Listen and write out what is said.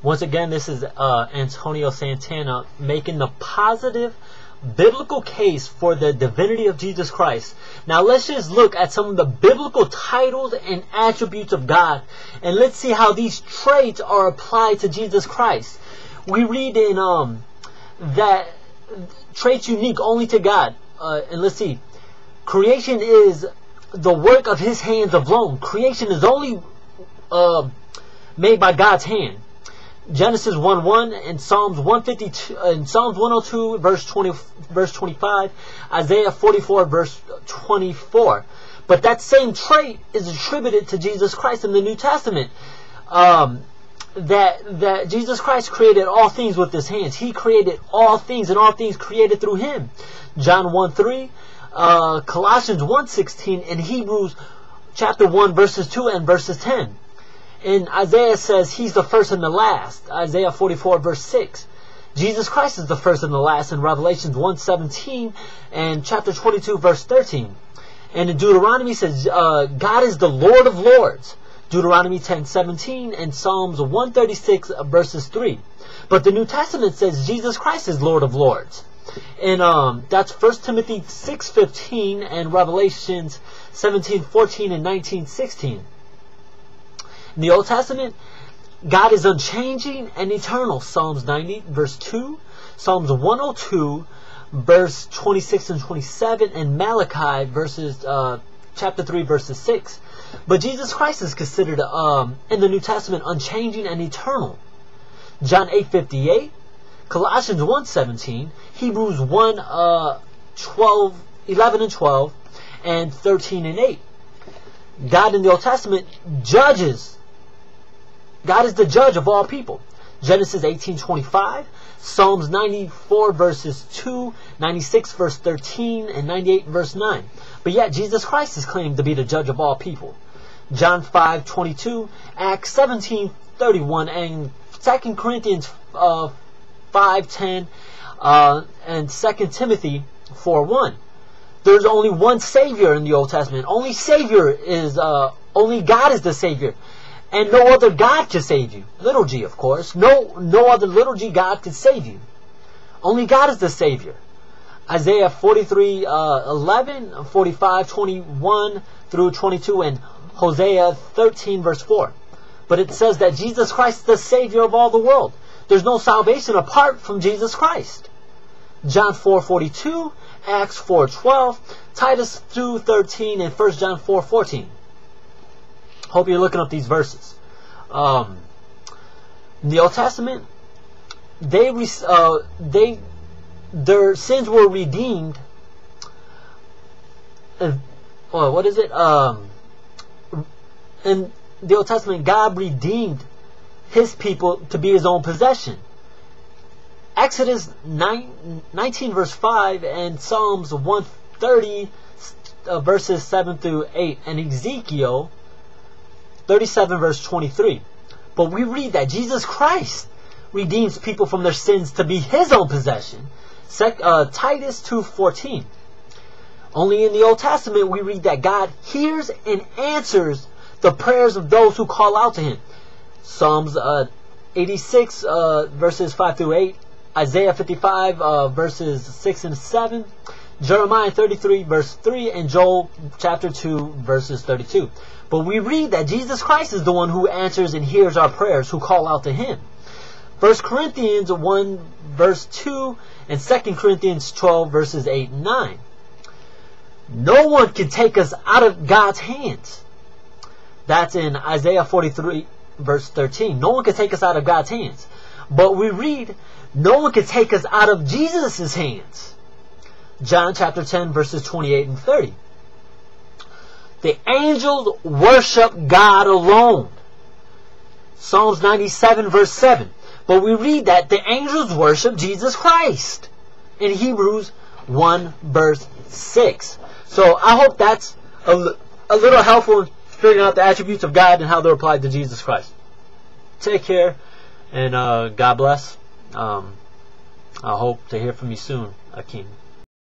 Once again, this is Antonio Santana making the positive biblical case for the divinity of Jesus Christ. Now let's just look at some of the biblical titles and attributes of God, and let's see how these traits are applied to Jesus Christ. We read in that traits unique only to God, and let's see, creation is the work of His hands alone. Creation is only made by God's hand. Genesis 1:1 and Psalms 152 and Psalms 102 verse 25, Isaiah 44 verse 24. But that same trait is attributed to Jesus Christ in the New Testament. That Jesus Christ created all things with His hands. He created all things, and all things created through Him. John 1:3, Colossians 1:16, and Hebrews chapter 1 verses 2 and verses 10. And Isaiah says He's the first and the last. Isaiah 44 verse 6. Jesus Christ is the first and the last in Revelations 1:17 and chapter 22 verse 13. And in Deuteronomy says God is the Lord of Lords. Deuteronomy 10:17 and Psalms 136 verses 3. But the New Testament says Jesus Christ is Lord of Lords. And that's 1 Timothy 6:15 and Revelations 17:14 and 19:16. In the Old Testament, God is unchanging and eternal. Psalms 90 verse 2, Psalms 102 verse 26 and 27, and Malachi verses chapter 3 verses 6. But Jesus Christ is considered in the New Testament unchanging and eternal. John 8:58, Colossians 1:17, Hebrews 11 and 12, and 13 and 8. God in the Old Testament judges. God is the judge of all people. Genesis 18:25, Psalms 94 verses 2, 96 verse 13, and 98 verse 9. But yet Jesus Christ is claimed to be the judge of all people. John 5:22, Acts 17:31, and 2 Corinthians 5:10, and 2 Timothy 4:1. There's only one Savior in the Old Testament. Only God is the Savior. And no other God can save you. Little g, of course. No other little g God can save you. Only God is the Savior. Isaiah 43:11, 45:21 through 22, and Hosea 13 verse 4. But it says that Jesus Christ is the Savior of all the world. There's no salvation apart from Jesus Christ. John 4:42, Acts 4:12, Titus 2:13, and 1 John 4:14. Hope you're looking up these verses. In the Old Testament, their sins were redeemed. What is it? In the Old Testament, God redeemed His people to be His own possession. Exodus 19 verse 5 and Psalms 130 verses 7 through 8, and Ezekiel 37 verse 23. But we read that Jesus Christ redeems people from their sins to be His own possession. Titus 2:14. Only in the Old Testament we read that God hears and answers the prayers of those who call out to Him. Psalms 86 verses 5 through 8, Isaiah 55 verses 6 and 7, Jeremiah 33 verse 3, and Joel chapter 2 verses 32. But we read that Jesus Christ is the one who answers and hears our prayers, who call out to Him. 1 Corinthians 1 verse 2 and 2 Corinthians 12 verses 8 and 9. No one can take us out of God's hands. That's in Isaiah 43 verse 13. No one can take us out of God's hands. But we read, no one can take us out of Jesus' hands. John chapter 10 verses 28 and 30. The angels worship God alone. Psalms 97 verse 7. But we read that the angels worship Jesus Christ in Hebrews 1 verse 6. So I hope that's a little helpful in figuring out the attributes of God and how they're applied to Jesus Christ. Take care, and God bless. I hope to hear from you soon, Akeem.